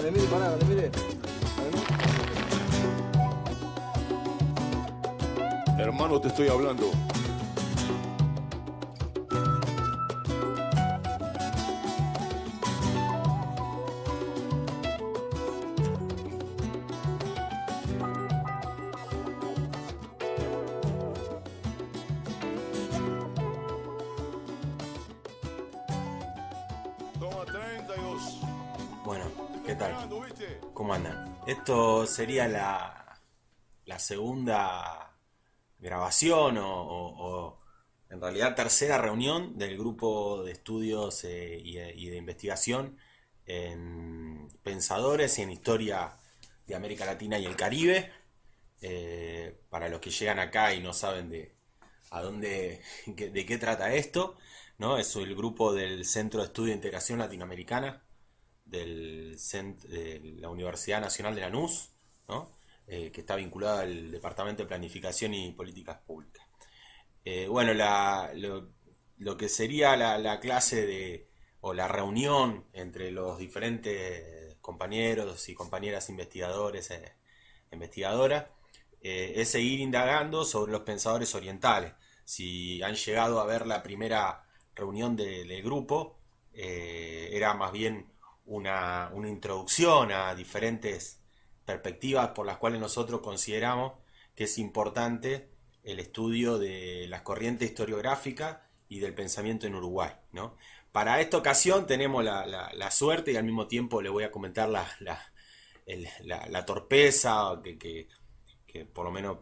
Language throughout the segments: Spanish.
Vladimir, pará, Vladimir. Hermano, te estoy hablando. Toma 32. Bueno, ¿qué tal? Esperando, ¿viste? ¿Cómo andan? Esto sería la segunda grabación o en realidad tercera reunión del grupo de estudios y de investigación en pensadores y en historia de América Latina y el Caribe. Para los que llegan acá y no saben de qué trata esto, ¿no? Es el grupo del Centro de Estudio de Integración Latinoamericana de la Universidad Nacional de Lanús, ¿no? Que está vinculada al Departamento de Planificación y Políticas Públicas. Bueno, lo que sería la clase o la reunión entre los diferentes compañeros y compañeras investigadores e investigadoras es seguir indagando sobre los pensadores orientales. Si han llegado a ver la primera reunión del grupo, era más bien una introducción a diferentes perspectivas por las cuales nosotros consideramos que es importante el estudio de las corrientes historiográficas y del pensamiento en Uruguay, ¿no? Para esta ocasión tenemos la suerte y al mismo tiempo le voy a comentar la torpeza que por lo menos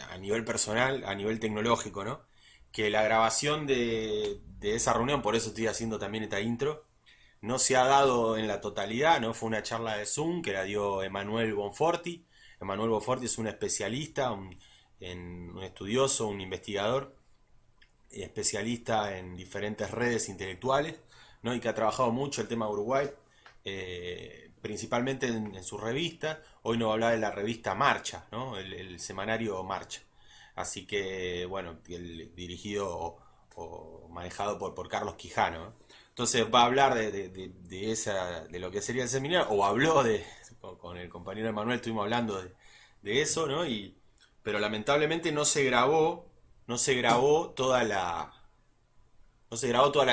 a nivel personal, a nivel tecnológico, ¿no? Que la grabación de esa reunión, por eso estoy haciendo también esta intro, no se ha dado en la totalidad, ¿no? Fue una charla de Zoom que la dio Emanuel Bonforti. Emanuel Bonforti es un especialista, un estudioso, un investigador, especialista en diferentes redes intelectuales, ¿no? Y que ha trabajado mucho el tema de Uruguay, principalmente en su revista. Hoy nos va a hablar de la revista Marcha, ¿no? El semanario Marcha. Así que, bueno, dirigido o manejado por Carlos Quijano, ¿no? Entonces va a hablar de lo que sería el seminario, o habló con el compañero Emanuel, estuvimos hablando de eso, ¿no? Pero lamentablemente no se grabó toda la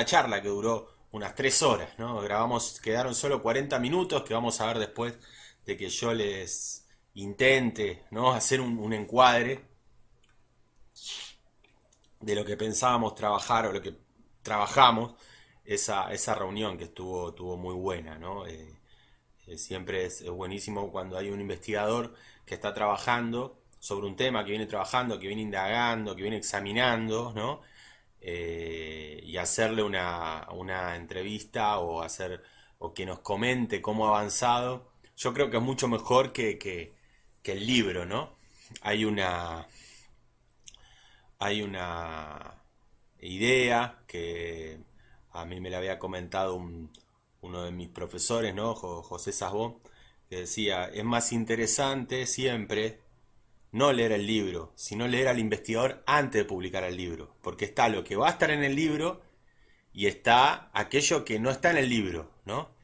charla, que duró unas 3 horas, ¿no? Quedaron solo 40 minutos que vamos a ver después de que yo les intente, ¿no? Hacer un encuadre de lo que pensábamos trabajar o lo que trabajamos esa reunión que estuvo muy buena, ¿no? Siempre es buenísimo cuando hay un investigador que está trabajando sobre un tema, que viene trabajando, que viene indagando, que viene examinando, ¿no? Y hacerle una entrevista o que nos comente cómo ha avanzado. Yo creo que es mucho mejor que el libro, ¿no? Hay una idea que a mí me la había comentado uno de mis profesores, ¿no? José Sasbón, que decía, es más interesante siempre no leer el libro, sino leer al investigador antes de publicar el libro, porque está lo que va a estar en el libro y está aquello que no está en el libro, ¿no?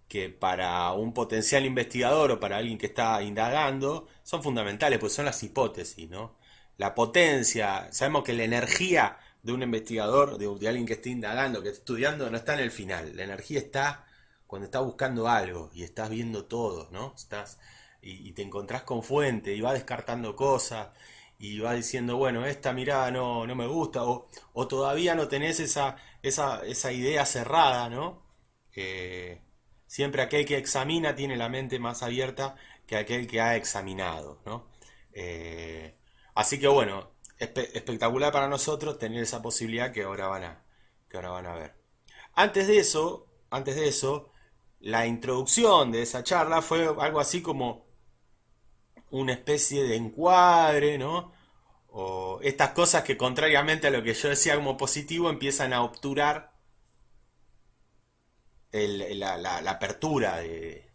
Que para un potencial investigador o para alguien que está indagando son fundamentales, pues son las hipótesis, ¿no? La potencia, sabemos que la energía de un investigador, de alguien que esté indagando, que esté estudiando, no está en el final. La energía está cuando estás buscando algo y estás viendo todo, ¿no? Y te encontrás con fuente y vas descartando cosas y vas diciendo, bueno, esta mirada no me gusta, o todavía no tenés esa idea cerrada, ¿no? Siempre aquel que examina tiene la mente más abierta que aquel que ha examinado, ¿no? Así que bueno, espectacular para nosotros tener esa posibilidad que ahora van a ver. Antes de eso, la introducción de esa charla fue algo así como una especie de encuadre, ¿no? O estas cosas que contrariamente a lo que yo decía como positivo empiezan a obturar la apertura de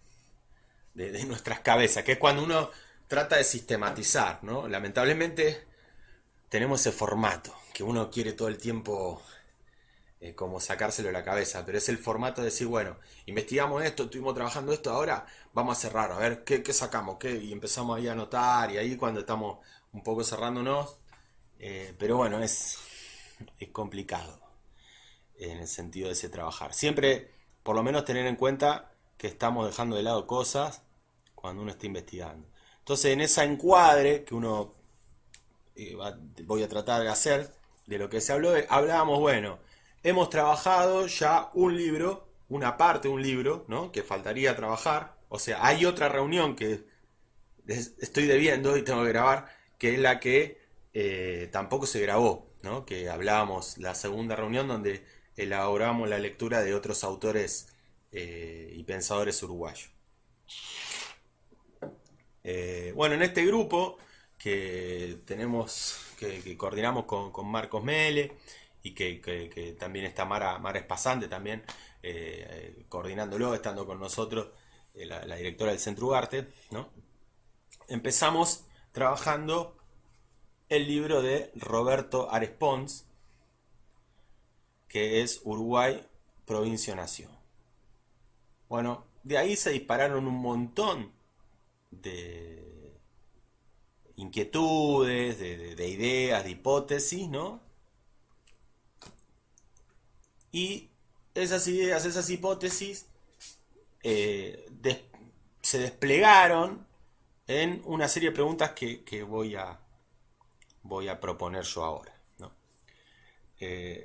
nuestras cabezas, que es cuando uno trata de sistematizar, ¿no? Lamentablemente tenemos ese formato, que uno quiere todo el tiempo como sacárselo de la cabeza, pero es el formato de decir, bueno, investigamos esto, estuvimos trabajando esto, ahora vamos a cerrar, a ver qué sacamos, y empezamos ahí a anotar, y ahí cuando estamos un poco cerrándonos, pero bueno, es complicado en el sentido de ese trabajar. Siempre, por lo menos, tener en cuenta que estamos dejando de lado cosas cuando uno está investigando. Entonces, en ese encuadre que uno voy a tratar de hacer de lo que se habló, hablábamos, bueno, hemos trabajado ya un libro, una parte de un libro, ¿no? Que faltaría trabajar. O sea, hay otra reunión que estoy debiendo y tengo que grabar, que es la que tampoco se grabó, ¿no? Que hablábamos la segunda reunión donde elaboramos la lectura de otros autores y pensadores uruguayos. Bueno, en este grupo que tenemos, que coordinamos con Marcos Mele y que también está Mara Espasante también coordinándolo, estando con nosotros, la directora del Centro Ugarte, ¿no? Empezamos trabajando el libro de Roberto Ares Pons, que es Uruguay, Provincia o Nación. Bueno, de ahí se dispararon un montón de inquietudes, de ideas, de hipótesis, ¿no? Y esas ideas, esas hipótesis se desplegaron en una serie de preguntas que voy a proponer yo ahora, ¿no?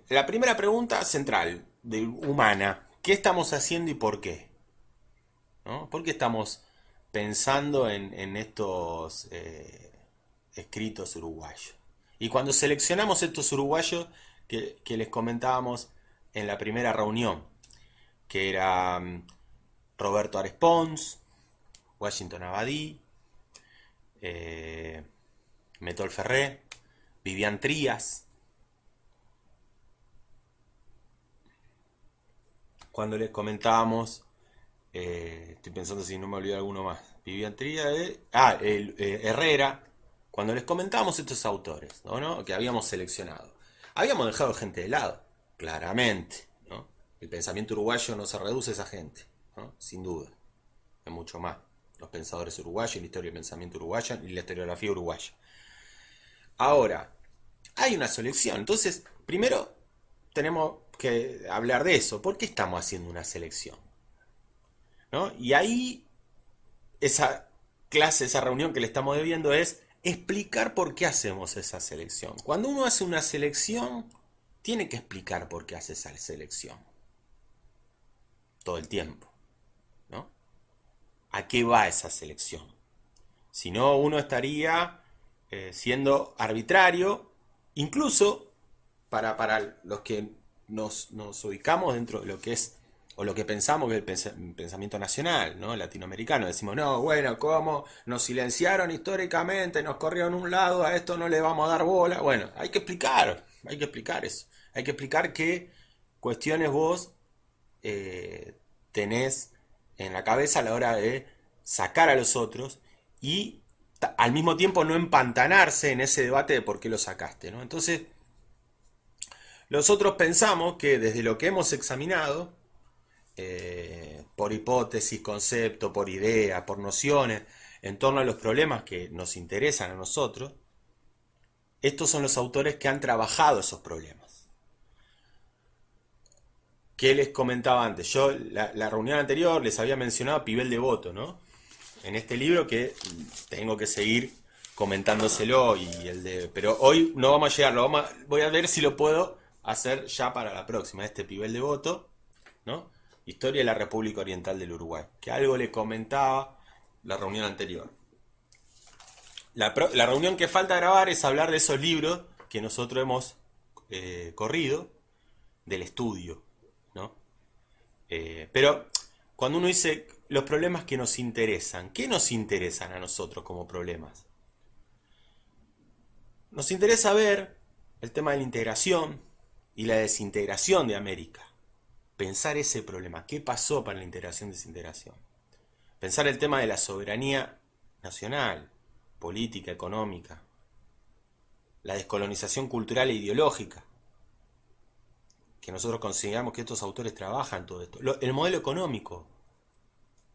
La primera pregunta central, humana, ¿qué estamos haciendo y por qué? ¿No? ¿Por qué estamos pensando en estos escritos uruguayos? Y cuando seleccionamos estos uruguayos que les comentábamos en la primera reunión, que era Roberto Ares Pons, Washington Abadí, Metol Ferré, Vivian Trías. Cuando les comentábamos, estoy pensando si no me olvidé alguno más, Vivian Trías, Herrera, cuando les comentábamos estos autores, ¿no? Que habíamos seleccionado, habíamos dejado gente de lado, claramente, ¿no? El pensamiento uruguayo no se reduce a esa gente, ¿no? Sin duda, es mucho más. Los pensadores uruguayos, la historia del pensamiento uruguayo y la historiografía uruguaya. Ahora, hay una selección. Entonces, primero tenemos que hablar de eso. ¿Por qué estamos haciendo una selección? ¿No? Y ahí, esa clase, esa reunión que le estamos debiendo es explicar por qué hacemos esa selección. Cuando uno hace una selección, tiene que explicar por qué hace esa selección. Todo el tiempo. ¿No? ¿A qué va esa selección? Si no, uno estaría siendo arbitrario, incluso para los que nos ubicamos dentro de lo que es, o lo que pensamos que es el pensamiento nacional, ¿no? Latinoamericano. Decimos, no, bueno, ¿cómo nos silenciaron históricamente, nos corrieron un lado, a esto no le vamos a dar bola? Bueno, hay que explicar eso. Hay que explicar qué cuestiones vos tenés en la cabeza a la hora de sacar a los otros y al mismo tiempo no empantanarse en ese debate de por qué lo sacaste, ¿no? Entonces, nosotros pensamos que desde lo que hemos examinado, por hipótesis, concepto, por idea, por nociones, en torno a los problemas que nos interesan a nosotros, estos son los autores que han trabajado esos problemas. ¿Qué les comentaba antes? Yo, la reunión anterior, les había mencionado a Pibel Devoto, ¿no? En este libro que tengo que seguir comentándoselo pero hoy no vamos a llegar, voy a ver si lo puedo hacer ya para la próxima, este Pibel Devoto, ¿no? Historia de la República Oriental del Uruguay, que algo le comentaba la reunión anterior. La reunión que falta grabar es hablar de esos libros que nosotros hemos corrido del estudio, ¿no? Pero cuando uno dice los problemas que nos interesan, ¿qué nos interesan a nosotros como problemas? Nos interesa ver el tema de la integración y la desintegración de América. Pensar ese problema, ¿qué pasó para la integración y desintegración? Pensar el tema de la soberanía nacional, política, económica, la descolonización cultural e ideológica que nosotros consideramos que estos autores trabajan todo esto. El modelo económico,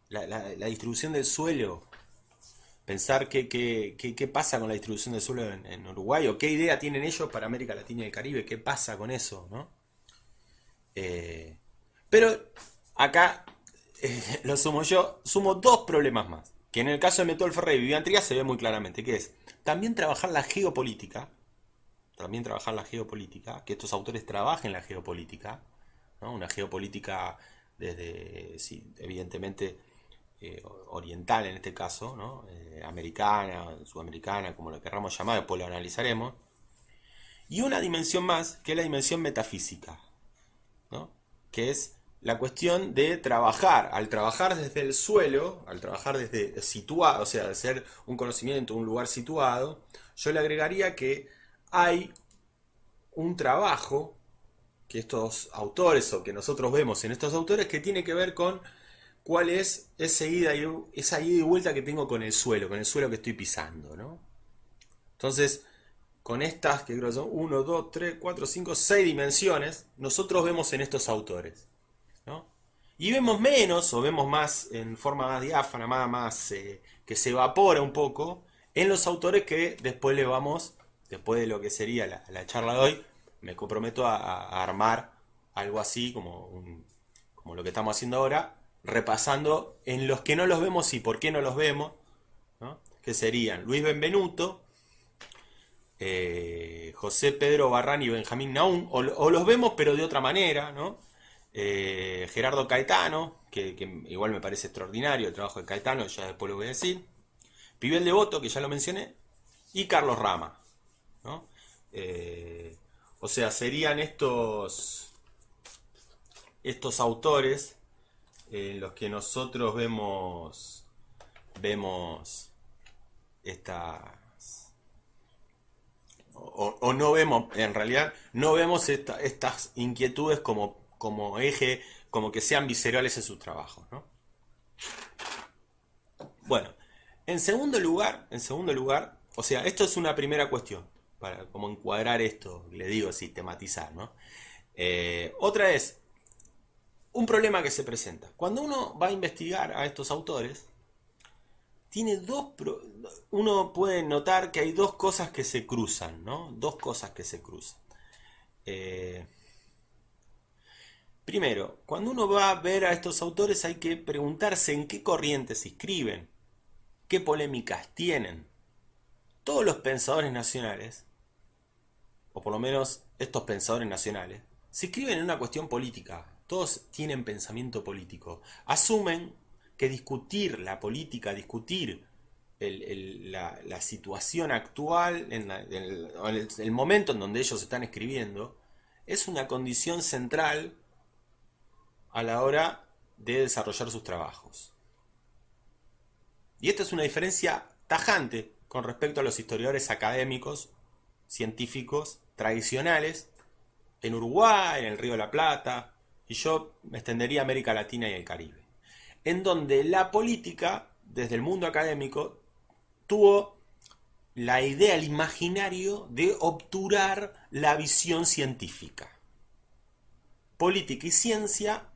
la distribución del suelo, pensar qué pasa con la distribución del suelo en Uruguay, o qué idea tienen ellos para América Latina y el Caribe, qué pasa con eso, ¿no? Pero acá lo sumo yo, sumo dos problemas más, que en el caso de Metol Ferrer y Vivian Trías se ve muy claramente, que es también trabajar la geopolítica, que estos autores trabajen la geopolítica, ¿no? Una geopolítica desde, sí, evidentemente, oriental en este caso, ¿no? Americana, sudamericana, como lo querramos llamar, después lo analizaremos, y una dimensión más, que es la dimensión metafísica, ¿no? Que es la cuestión de trabajar, al trabajar desde el suelo, al trabajar desde situado, o sea, de hacer un conocimiento, un lugar situado, yo le agregaría que hay un trabajo que estos autores o que nosotros vemos en estos autores que tiene que ver con cuál es esa ida y vuelta que tengo con el suelo que estoy pisando, ¿no? Entonces, con estas, que creo que son 1, 2, 3, 4, 5, 6 dimensiones, nosotros vemos en estos autores, ¿no? Y vemos menos, o vemos más en forma más diáfana, más que se evapora un poco, en los autores que después le vamos, después de lo que sería la charla de hoy, me comprometo a armar algo así como lo que estamos haciendo ahora, repasando en los que no los vemos y por qué no los vemos, ¿no? Que serían Luis Benvenuto, José Pedro Barrán y Benjamín Naum, o los vemos pero de otra manera, ¿no? Gerardo Caetano, que igual me parece extraordinario el trabajo de Caetano, ya después lo voy a decir. Pivel Devoto, que ya lo mencioné, y Carlos Rama, ¿no? O sea, serían estos autores en los que nosotros vemos estas, o no vemos, en realidad, no vemos estas inquietudes como eje, como que sean viscerales en sus trabajos, ¿no? Bueno, en segundo lugar, o sea, esto es una primera cuestión, para como encuadrar esto, le digo, sistematizar, ¿no? Otra es un problema que se presenta. Cuando uno va a investigar a estos autores, tiene uno puede notar que hay dos cosas que se cruzan, ¿no? Dos cosas que se cruzan. Primero, cuando uno va a ver a estos autores hay que preguntarse en qué corrientes se inscriben, qué polémicas tienen. Todos los pensadores nacionales, o por lo menos estos pensadores nacionales, se inscriben en una cuestión política. Todos tienen pensamiento político. Asumen que discutir la política, discutir la situación actual, en el momento en donde ellos están escribiendo, es una condición central a la hora de desarrollar sus trabajos. Y esta es una diferencia tajante con respecto a los historiadores académicos, científicos, tradicionales, en Uruguay, en el Río de la Plata, y yo me extendería a América Latina y el Caribe, en donde la política, desde el mundo académico, tuvo la idea, el imaginario de obturar la visión científica. Política y ciencia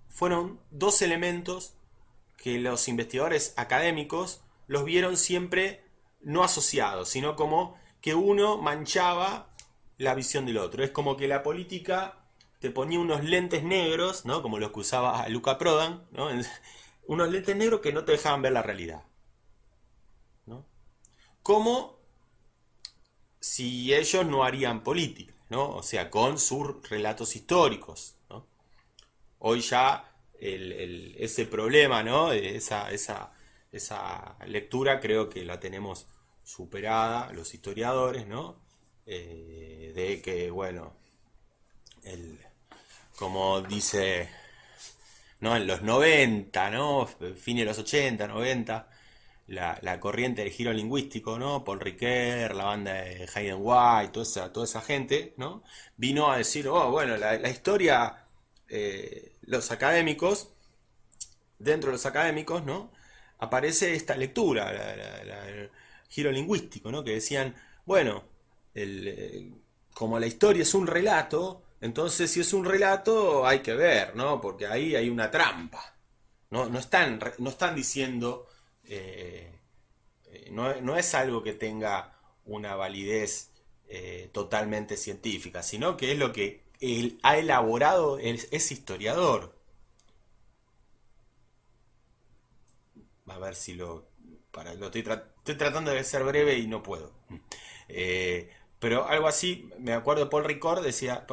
fueron dos elementos que los investigadores académicos los vieron siempre no asociados, sino como que uno manchaba la visión del otro. Es como que la política te ponía unos lentes negros, ¿no? Como los que usaba Luca Prodan, ¿no? Unos lentes negros que no te dejaban ver la realidad, ¿no? Como si ellos no harían política, ¿no? O sea, con sus relatos históricos, ¿no? Hoy ya ese problema, ¿no? Esa lectura creo que la tenemos superada los historiadores, ¿no? De que, bueno, como dice, ¿no? En los 90, ¿no? Fines de los 80, 90, la corriente del giro lingüístico, ¿no? Paul Ricoeur, la banda de Hayden White, toda esa gente, ¿no? Vino a decir, oh, bueno, la historia, los académicos, dentro de los académicos, ¿no? Aparece esta lectura, el giro lingüístico, ¿no? Que decían, bueno, como la historia es un relato, Entonces, si es un relato, hay que ver, ¿no? Porque ahí hay una trampa. No están diciendo, no es algo que tenga una validez totalmente científica, sino que es lo que él ha elaborado ese historiador. A ver si estoy tratando de ser breve y no puedo. Eh, pero algo así, me acuerdo de Paul Ricord decía,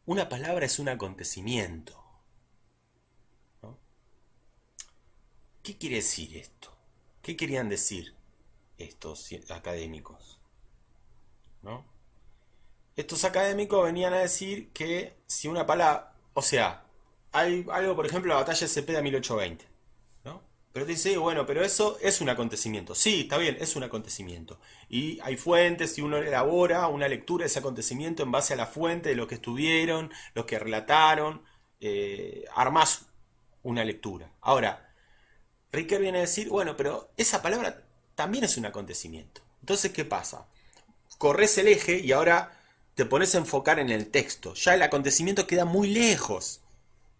una palabra es un acontecimiento, ¿no? ¿Qué quiere decir esto? ¿Qué querían decir estos académicos? ¿No? Estos académicos venían a decir que si una palabra, o sea, hay algo, por ejemplo, la batalla de Cepeda 1820, ¿no? Pero te dice, bueno, pero eso es un acontecimiento. Sí, está bien, es un acontecimiento. Y hay fuentes y uno elabora una lectura de ese acontecimiento en base a la fuente de lo que estuvieron, los que relataron, armás una lectura. Ahora, Ricker viene a decir, bueno, pero esa palabra también es un acontecimiento. Entonces, ¿qué pasa? Corres el eje y ahora te pones a enfocar en el texto. Ya el acontecimiento queda muy lejos.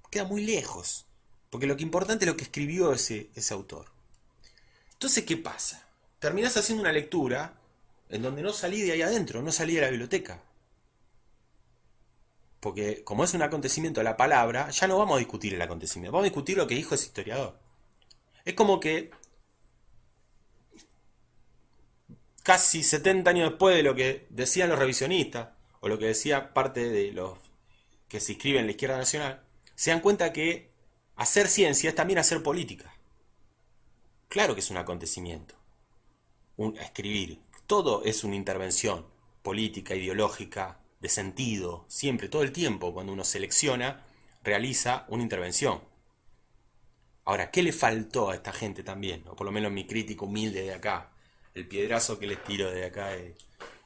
Queda muy lejos. Porque lo que importante es lo que escribió ese autor. Entonces, ¿qué pasa? Terminás haciendo una lectura en donde no salí de ahí adentro, no salí de la biblioteca. Porque como es un acontecimiento la palabra, ya no vamos a discutir el acontecimiento, vamos a discutir lo que dijo ese historiador. Es como que casi 70 años después de lo que decían los revisionistas, o lo que decía parte de los que se inscriben en la izquierda nacional, se dan cuenta que hacer ciencia es también hacer política. Claro que es un acontecimiento, escribir. Todo es una intervención política, ideológica, de sentido, siempre, todo el tiempo, cuando uno selecciona, realiza una intervención. Ahora, ¿qué le faltó a esta gente también? O por lo menos mi crítico humilde de acá, el piedrazo que les tiro de acá de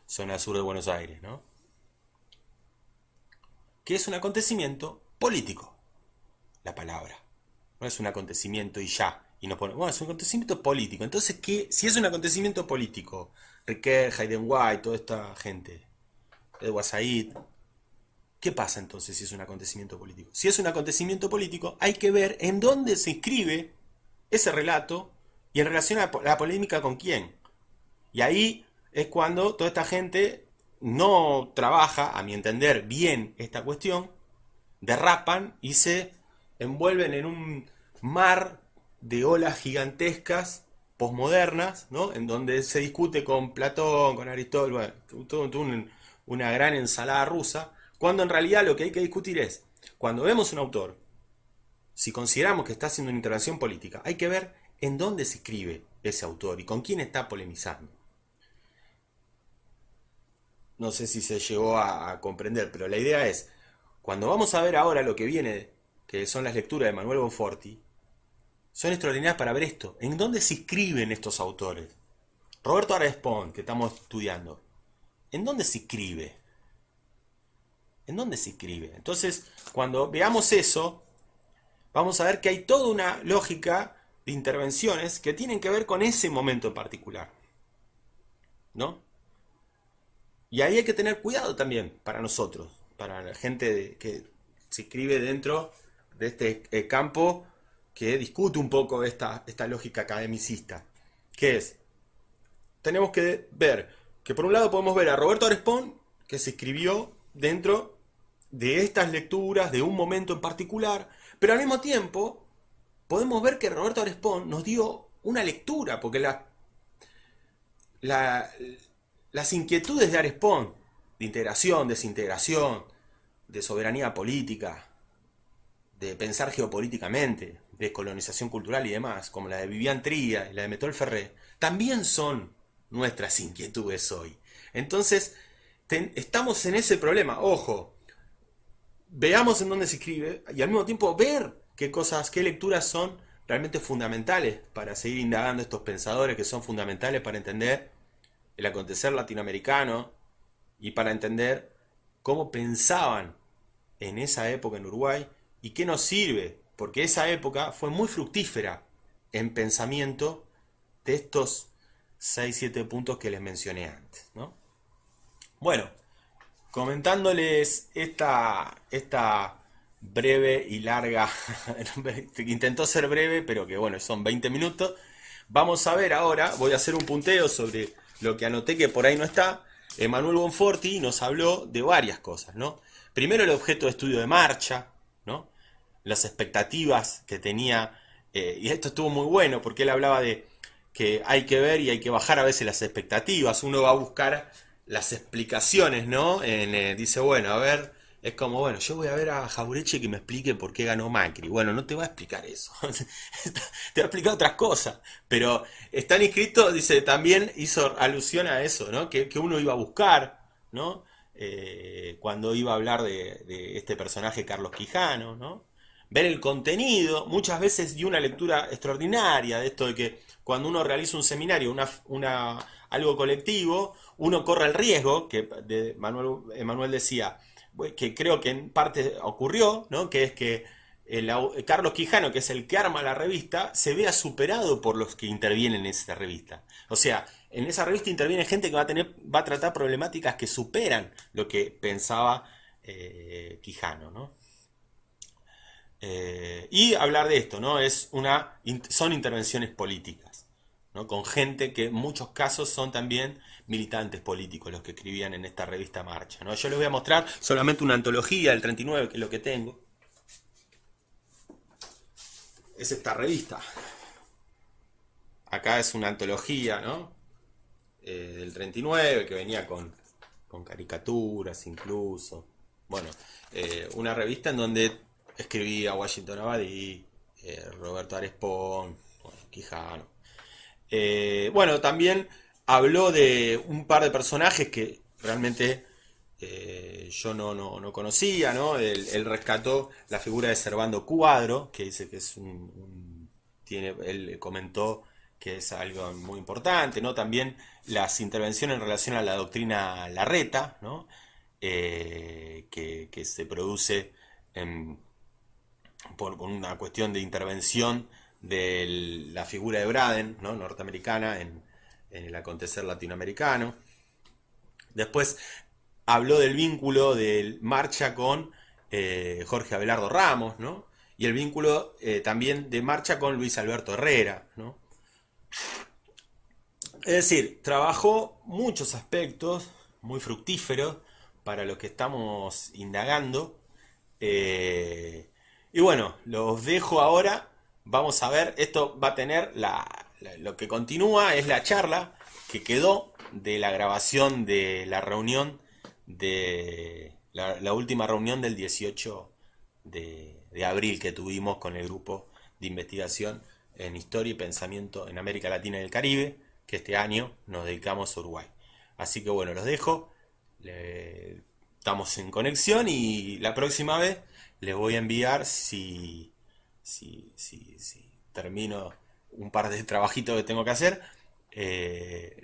zona sur de Buenos Aires, ¿no? Que es un acontecimiento político, la palabra. No es un acontecimiento y ya. Y nos pone, bueno, es un acontecimiento político. Entonces, si es un acontecimiento político, Riquet, Hayden White, toda esta gente, Edward Said, ¿qué pasa entonces si es un acontecimiento político? Si es un acontecimiento político, hay que ver en dónde se inscribe ese relato y en relación a la polémica con quién. Y ahí es cuando toda esta gente no trabaja, a mi entender, bien esta cuestión, derrapan y se envuelven en un mar de olas gigantescas, posmodernas, ¿no? En donde se discute con Platón, con Aristóteles, bueno, una gran ensalada rusa, cuando en realidad lo que hay que discutir es, cuando vemos un autor, si consideramos que está haciendo una intervención política, hay que ver en dónde se escribe ese autor y con quién está polemizando. No sé si se llegó a comprender, pero la idea es, cuando vamos a ver ahora lo que viene, que son las lecturas de Manuel Bonforti, son extraordinarias para ver esto. ¿En dónde se inscriben estos autores? Roberto Arespont, que estamos estudiando. ¿En dónde se inscribe? ¿En dónde se inscribe? Entonces, cuando veamos eso, vamos a ver que hay toda una lógica de intervenciones que tienen que ver con ese momento en particular, ¿no? Y ahí hay que tener cuidado también para nosotros, para la gente que se inscribe dentro de este campo que discute un poco esta lógica academicista, que es, tenemos que ver que por un lado podemos ver a Roberto Arespont, que se escribió dentro de estas lecturas, de un momento en particular, pero al mismo tiempo podemos ver que Roberto Arespont nos dio una lectura, porque la, las inquietudes de Arespont, de integración, desintegración, de soberanía política, de pensar geopolíticamente, de colonización cultural y demás, como la de Vivian Tría y la de Metol Ferré, también son nuestras inquietudes hoy. Entonces, estamos en ese problema. Ojo, veamos en dónde se escribe y al mismo tiempo ver qué lecturas son realmente fundamentales para seguir indagando estos pensadores que son fundamentales para entender el acontecer latinoamericano y para entender cómo pensaban en esa época en Uruguay y qué nos sirve, porque esa época fue muy fructífera en pensamiento de estos 6-7 puntos que les mencioné antes, ¿no? Bueno, comentándoles esta breve y larga, intentó ser breve, pero que bueno, son 20 minutos. Vamos a ver ahora, voy a hacer un punteo sobre lo que anoté que por ahí no está. Emanuel Bonforti nos habló de varias cosas, ¿no? Primero el objeto de estudio de marcha, ¿no? Las expectativas que tenía, y esto estuvo muy bueno porque él hablaba de que hay que ver y hay que bajar a veces las expectativas, uno va a buscar las explicaciones, ¿no? Dice, bueno, a ver, es como, bueno, yo voy a ver a Jaureche que me explique por qué ganó Macri. Bueno, no te va a explicar eso, te va a explicar otras cosas, pero están inscritos, dice, también hizo alusión a eso, ¿no? Que uno iba a buscar, ¿no? Cuando iba a hablar de este personaje Carlos Quijano, ¿no? Ver el contenido, muchas veces dio una lectura extraordinaria de esto de que cuando uno realiza un seminario, algo colectivo, uno corre el riesgo, que Emanuel decía, que creo que en parte ocurrió, ¿no? Que es que Carlos Quijano, que es el que arma la revista, se vea superado por los que intervienen en esa revista. O sea, en esa revista interviene gente que va a tratar problemáticas que superan lo que pensaba Quijano, ¿no? Y hablar de esto, ¿no? Son intervenciones políticas, ¿no? Con gente que en muchos casos son también militantes políticos los que escribían en esta revista Marcha, ¿no? Yo les voy a mostrar solamente una antología del 39, que es lo que tengo. Es esta revista. Acá es una antología, ¿no? Del 39, que venía con caricaturas incluso. Bueno, una revista en donde escribía Washington Abadí, Roberto Arespón, bueno, Quijano. Bueno, también habló de un par de personajes que realmente yo no conocía, ¿no? Él rescató la figura de Servando Cuadro, que dice que es él comentó que es algo muy importante, ¿no? También las intervenciones en relación a la doctrina Larreta, ¿no? Que se produce en, por una cuestión de intervención de la figura de Braden, ¿no? Norteamericana en el acontecer latinoamericano. Después habló del vínculo de Marcha con Jorge Abelardo Ramos, ¿no? Y el vínculo también de Marcha con Luis Alberto Herrera, ¿no? Es decir, trabajó muchos aspectos muy fructíferos para los que estamos indagando. Y bueno, los dejo ahora. Vamos a ver, esto va a tener lo que continúa es la charla que quedó de la grabación de la reunión de la última reunión del 18 de abril que tuvimos con el grupo de investigación en Historia y Pensamiento en América Latina y el Caribe, que este año nos dedicamos a Uruguay. Así que bueno, los dejo. Estamos en conexión y la próxima vez les voy a enviar si termino un par de trabajitos que tengo que hacer,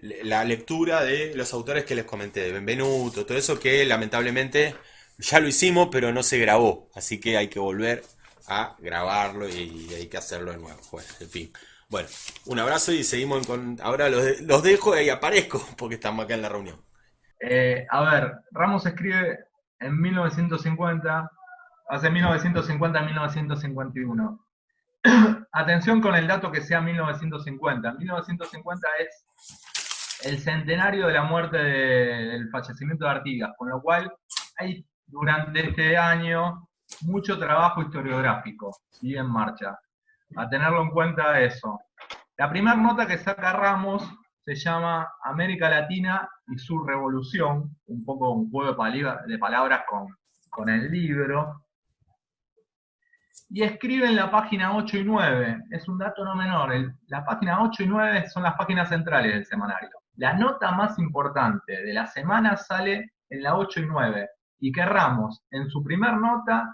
la lectura de los autores que les comenté, de Benvenuto, todo eso que lamentablemente ya lo hicimos, pero no se grabó, así que hay que volver a grabarlo y hay que hacerlo de nuevo. Bueno, en fin. Bueno, un abrazo y seguimos con... Ahora los dejo y aparezco porque estamos acá en la reunión. A ver, Ramos escribe en 1950, hace 1950 a 1951. Atención con el dato que sea 1950. 1950 es el centenario de la muerte del fallecimiento de Artigas, con lo cual hay durante este año mucho trabajo historiográfico, sigue en marcha. A tenerlo en cuenta eso. La primera nota que saca Ramos se llama América Latina y su revolución, un poco un juego de palabras con el libro. Y escribe en la página 8 y 9, es un dato no menor, la página 8 y 9 son las páginas centrales del semanario. La nota más importante de la semana sale en la 8 y 9, y que Ramos, en su primer nota,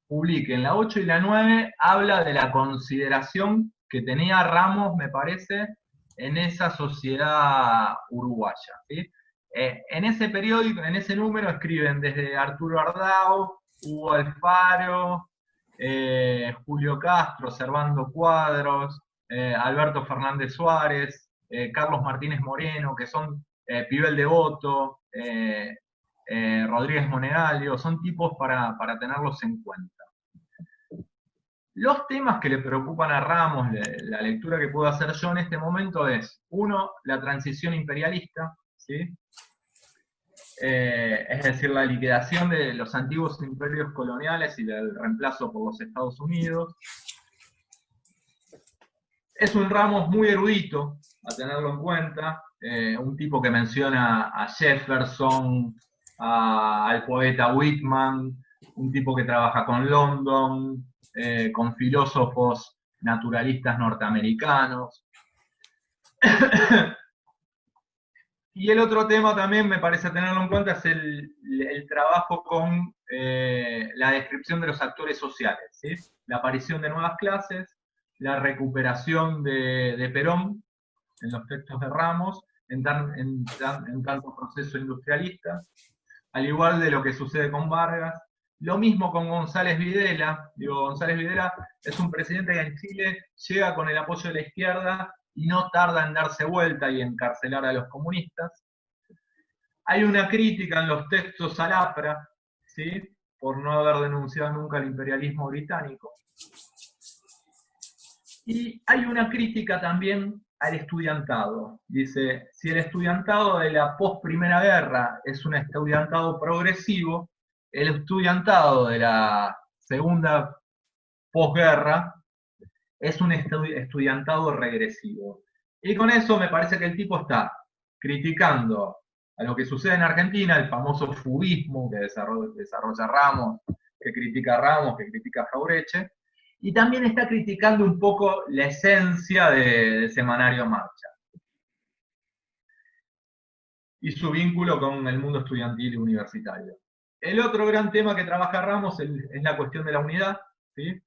publique en la 8 y la 9, habla de la consideración que tenía Ramos, me parece, en esa sociedad uruguaya, ¿sí? En ese periódico, en ese número, escriben desde Arturo Ardao, Hugo Alfaro, Julio Castro, Servando Cuadros, Alberto Fernández Suárez, Carlos Martínez Moreno, que son Pibel Devoto, Rodríguez Monegal, digo, son tipos para tenerlos en cuenta. Los temas que le preocupan a Ramos, la lectura que puedo hacer yo en este momento es, uno, la transición imperialista, ¿sí? Es decir, la liquidación de los antiguos imperios coloniales y el reemplazo por los Estados Unidos. Es un Ramos muy erudito, a tenerlo en cuenta, un tipo que menciona a Jefferson, al poeta Whitman, un tipo que trabaja con London, con filósofos naturalistas norteamericanos. Y el otro tema también me parece tenerlo en cuenta es el trabajo con la descripción de los actores sociales, ¿sí? La aparición de nuevas clases, la recuperación de Perón en los textos de Ramos, en tanto proceso industrialista, al igual de lo que sucede con Vargas. Lo mismo con González Videla. Digo, González Videla es un presidente que en Chile llega con el apoyo de la izquierda y no tarda en darse vuelta y encarcelar a los comunistas. Hay una crítica en los textos al APRA, ¿sí? Por no haber denunciado nunca el imperialismo británico. Y hay una crítica también al estudiantado. Dice, si el estudiantado de la post-primera guerra es un estudiantado progresivo, el estudiantado de la segunda posguerra es un estudiantado regresivo. Y con eso me parece que el tipo está criticando a lo que sucede en Argentina, el famoso fubismo que desarrolla Ramos, que critica Jaureche, y también está criticando un poco la esencia de Semanario Marcha y su vínculo con el mundo estudiantil y universitario. El otro gran tema que trabaja Ramos es la cuestión de la unidad, ¿sí?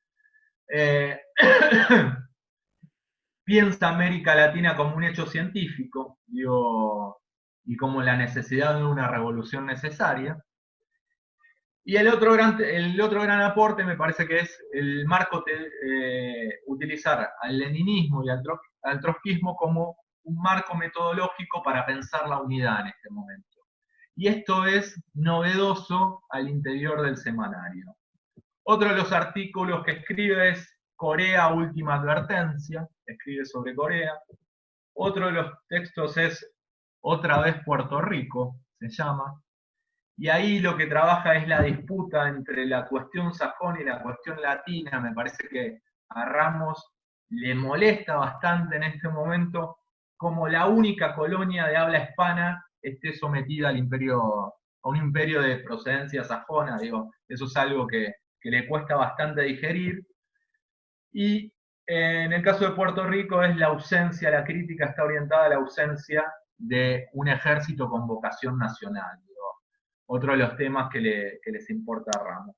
Piensa América Latina como un hecho científico, digo, y como la necesidad de una revolución necesaria. Y el otro gran aporte me parece que es el marco, utilizar al leninismo y al trotskismo como un marco metodológico para pensar la unidad en este momento. Y esto es novedoso al interior del semanario. Otro de los artículos que escribe es Corea, última advertencia, escribe sobre Corea. Otro de los textos es Otra vez Puerto Rico, se llama. Y ahí lo que trabaja es la disputa entre la cuestión sajona y la cuestión latina. Me parece que a Ramos le molesta bastante en este momento como la única colonia de habla hispana esté sometida al imperio, a un imperio de procedencia sajona. Digo, eso es algo que le cuesta bastante digerir. Y en el caso de Puerto Rico es la ausencia, la crítica está orientada a la ausencia de un ejército con vocación nacional. Otro de los temas que les importa a Ramos.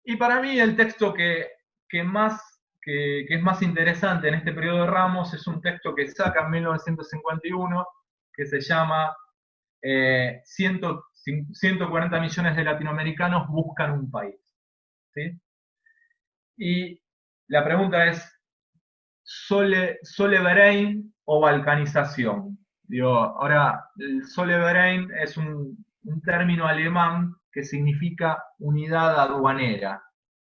Y para mí el texto que es más interesante en este periodo de Ramos es un texto que saca en 1951 que se llama 140 millones de latinoamericanos buscan un país. ¿Sí? Y la pregunta es, ¿Soleverein o balcanización? Digo, ahora, el Soleverein es un término alemán que significa unidad aduanera.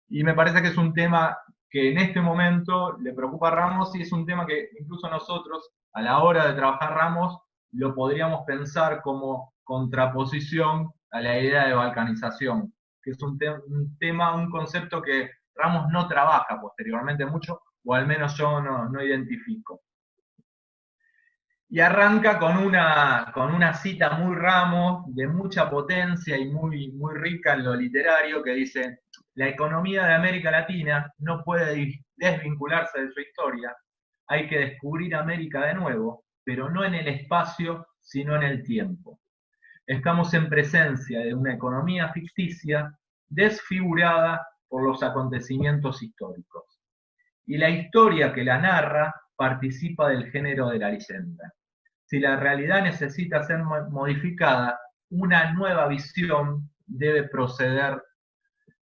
Y me parece que es un tema que en este momento le preocupa a Ramos y es un tema que incluso nosotros, a la hora de trabajar Ramos, lo podríamos pensar como contraposición a la idea de balcanización, que es un concepto que Ramos no trabaja posteriormente mucho, o al menos yo no identifico. Y arranca con una cita muy Ramos, de mucha potencia y muy rica en lo literario, que dice, la economía de América Latina no puede desvincularse de su historia, hay que descubrir América de nuevo, pero no en el espacio, sino en el tiempo. Estamos en presencia de una economía ficticia desfigurada por los acontecimientos históricos. Y la historia que la narra participa del género de la leyenda. Si la realidad necesita ser modificada, una nueva visión debe proceder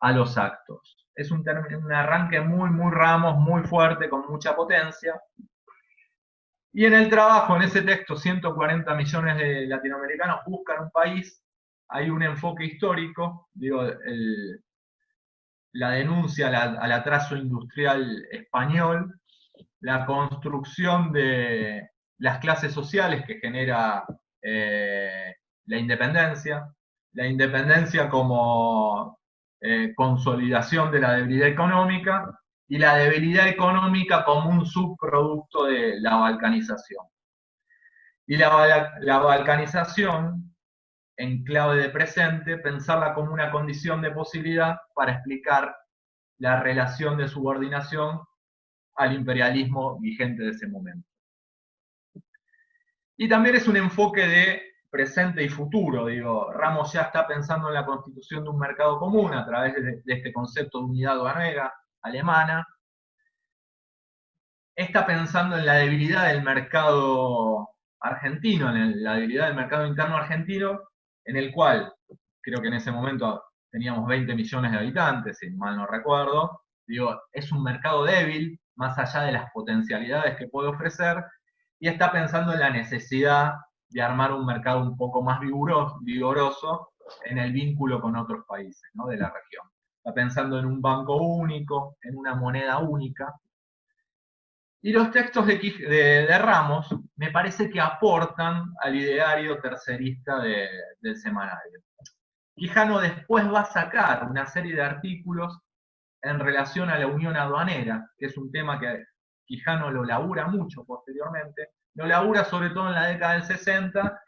a los actos. Es un arranque muy Ramos, muy fuerte, con mucha potencia. Y en el trabajo, en ese texto, 140 millones de latinoamericanos buscan un país, hay un enfoque histórico, digo, la denuncia al atraso industrial español, la construcción de las clases sociales que genera la independencia como consolidación de la debilidad económica y la debilidad económica como un subproducto de la balcanización. Y la balcanización, en clave de presente, pensarla como una condición de posibilidad para explicar la relación de subordinación al imperialismo vigente de ese momento. Y también es un enfoque de presente y futuro, digo, Ramos ya está pensando en la constitución de un mercado común a través de este concepto de unidad aduanera alemana, está pensando en la debilidad del mercado argentino, en la debilidad del mercado interno argentino, en el cual, creo que en ese momento teníamos 20 millones de habitantes, si mal no recuerdo, digo, es un mercado débil, más allá de las potencialidades que puede ofrecer, y está pensando en la necesidad de armar un mercado un poco más vigoroso en el vínculo con otros países, ¿no?, de la región. Está pensando en un banco único, en una moneda única. Y los textos de Ramos me parece que aportan al ideario tercerista del semanario. Quijano después va a sacar una serie de artículos en relación a la unión aduanera, que es un tema que Quijano lo labura mucho posteriormente, lo labura sobre todo en la década del 60,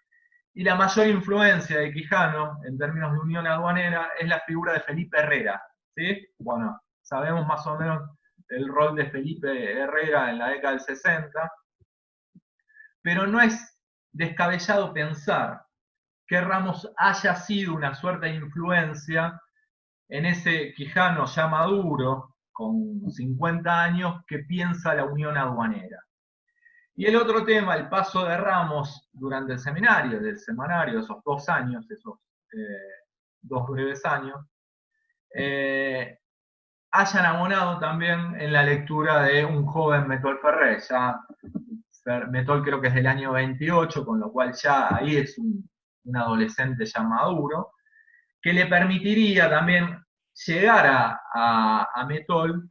y la mayor influencia de Quijano en términos de unión aduanera es la figura de Felipe Herrera, ¿sí? Bueno, sabemos más o menos el rol de Felipe Herrera en la década del 60, pero no es descabellado pensar que Ramos haya sido una suerte de influencia en ese Quijano ya maduro, con 50 años, que piensa la unión aduanera. Y el otro tema, el paso de Ramos durante el seminario, del semanario, esos 2 años, esos 2 breves años, hayan abonado también en la lectura de un joven Metol Ferré. Ya Metol creo que es del año 28, con lo cual ya ahí es un adolescente ya maduro, que le permitiría también llegar a Metol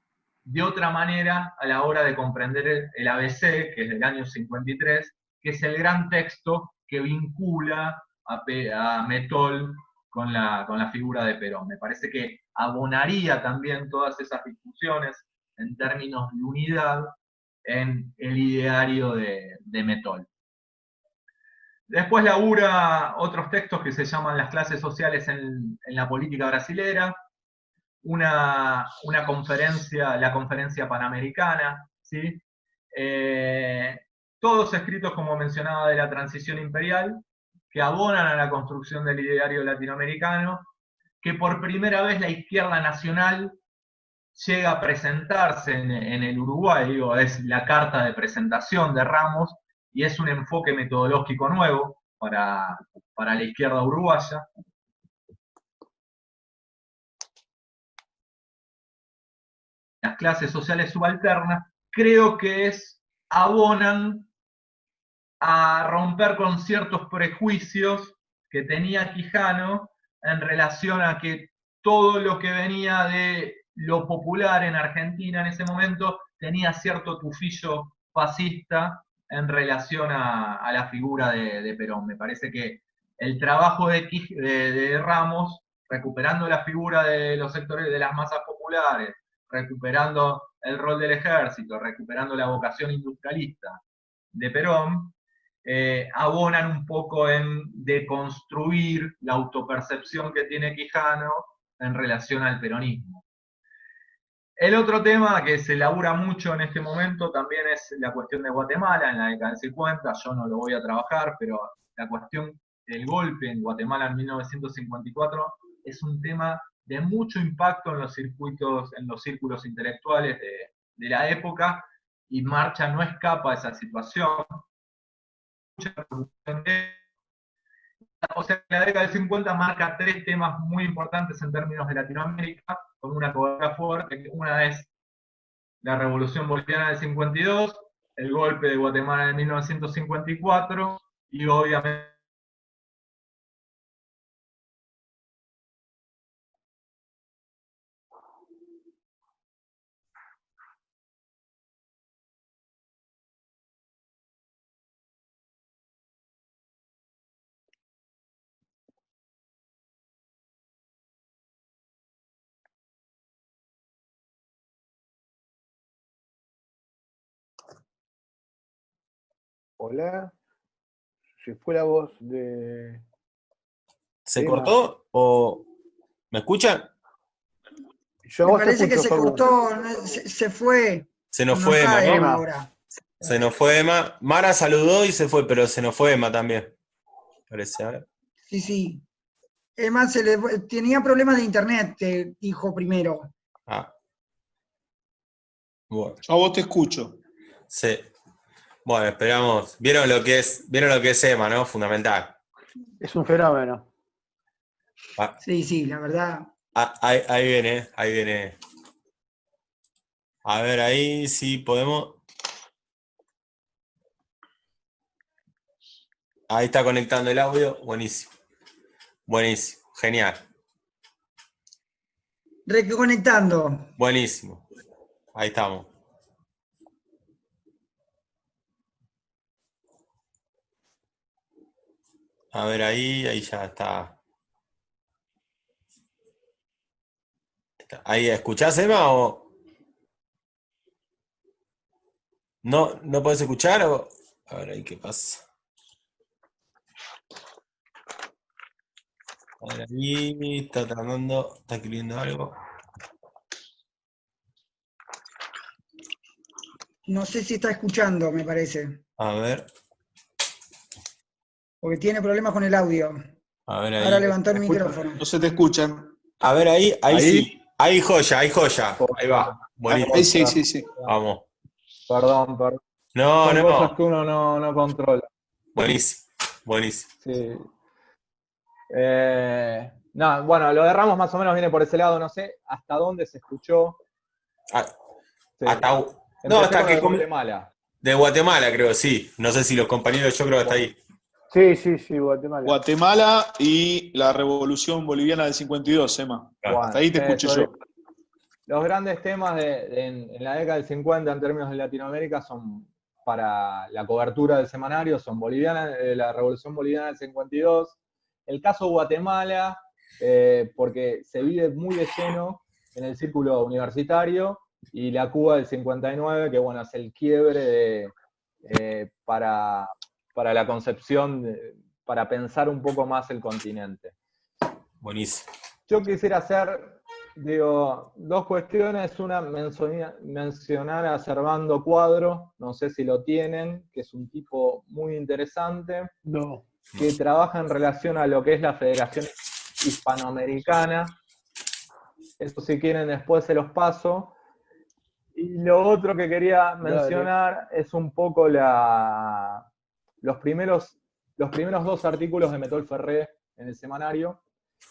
de otra manera a la hora de comprender el ABC, que es del año 53, que es el gran texto que vincula a Metol con la figura de Perón. Me parece que abonaría también todas esas discusiones en términos de unidad en el ideario de Metol. Después labura otros textos que se llaman Las clases sociales en la política brasilera, una conferencia, la conferencia panamericana, ¿sí? Todos escritos, como mencionaba, de la transición imperial, que abonan a la construcción del ideario latinoamericano, que por primera vez la izquierda nacional llega a presentarse en el Uruguay, digo, es la carta de presentación de Ramos, y es un enfoque metodológico nuevo para la izquierda uruguaya. Las clases sociales subalternas, creo que abonan a romper con ciertos prejuicios que tenía Quijano en relación a que todo lo que venía de lo popular en Argentina en ese momento tenía cierto tufillo fascista en relación a la figura de Perón. Me parece que el trabajo de Ramos, recuperando la figura de los sectores de las masas populares, recuperando el rol del ejército, recuperando la vocación industrialista de Perón, abonan un poco en deconstruir la autopercepción que tiene Quijano en relación al peronismo. El otro tema que se labura mucho en este momento también es la cuestión de Guatemala en la década del 50. Yo no lo voy a trabajar, pero la cuestión del golpe en Guatemala en 1954 es un tema de mucho impacto en los círculos intelectuales de la época, y Marcha no escapa a esa situación. O sea, la década del 50 marca 3 temas muy importantes en términos de Latinoamérica, con una cobertura fuerte. Una es la Revolución Boliviana del 52, el golpe de Guatemala en 1954, y obviamente Hola. Se fue la voz de... ¿Se Emma. cortó o me escuchan? Yo a Me vos te parece que escucho, se Facu. cortó, se fue. Se nos No fue Emma, está ¿no? Emma Emma. ahora. Se nos fue Emma. Mara saludó y se fue, pero se nos fue Emma también. Parece, a ver. Sí, sí. Emma tenía problemas de internet, te dijo primero. Ah, bueno. Yo a vos te escucho. Sí. Bueno, esperamos. Vieron lo que es Emma, ¿no? Fundamental. Es un fenómeno. Ah, Sí, sí, la verdad. ahí viene, ahí viene. A ver, ahí sí podemos. Ahí está conectando el audio. Buenísimo. Buenísimo. Genial. Reconectando. Buenísimo. Ahí estamos. A ver, ahí ya está. Ahí, ¿escuchás, Emma, o no podés escuchar? O... A ver, ahí qué pasa. A ver, ahí está tratando, está escribiendo algo. No sé si está escuchando, me parece. A ver, Porque tiene problemas con el audio. a ver Ahora ahí. levantó el micrófono. No se te escuchan. A ver ahí Ahí. sí. Ahí joya, ahí joya. Ahí va. Buenísimo. Ahí sí, sí, sí. Vamos. Perdón. No, Son cosas no. que uno no controla. Buenísimo. Buenísimo. Sí. No, bueno, lo de Ramos más o menos viene por ese lado, no sé hasta dónde se escuchó. Ah, Sí. hasta, no, Empecé hasta con que el de Guatemala. de Guatemala, creo, sí. No sé si los compañeros, yo creo que hasta ahí. Sí, Guatemala. Guatemala y la Revolución Boliviana del 52, Emma. Bueno, Hasta ahí te escuché eso, yo. Los grandes temas en la década del 50 en términos de Latinoamérica son para la cobertura del semanario, son la Revolución Boliviana del 52, el caso Guatemala, porque se vive muy de lleno en el círculo universitario, y la Cuba del 59, que bueno, es el quiebre para la concepción, para pensar un poco más el continente. Buenísimo. Yo quisiera hacer, dos cuestiones. Una, mencionar a Servando Cuadro, no sé si lo tienen, que es un tipo muy interesante, No. que trabaja en relación a lo que es la Federación Hispanoamericana. Eso, si quieren, después se los paso. Y lo otro que quería mencionar es un poco los primeros dos artículos de Metol Ferré en el semanario,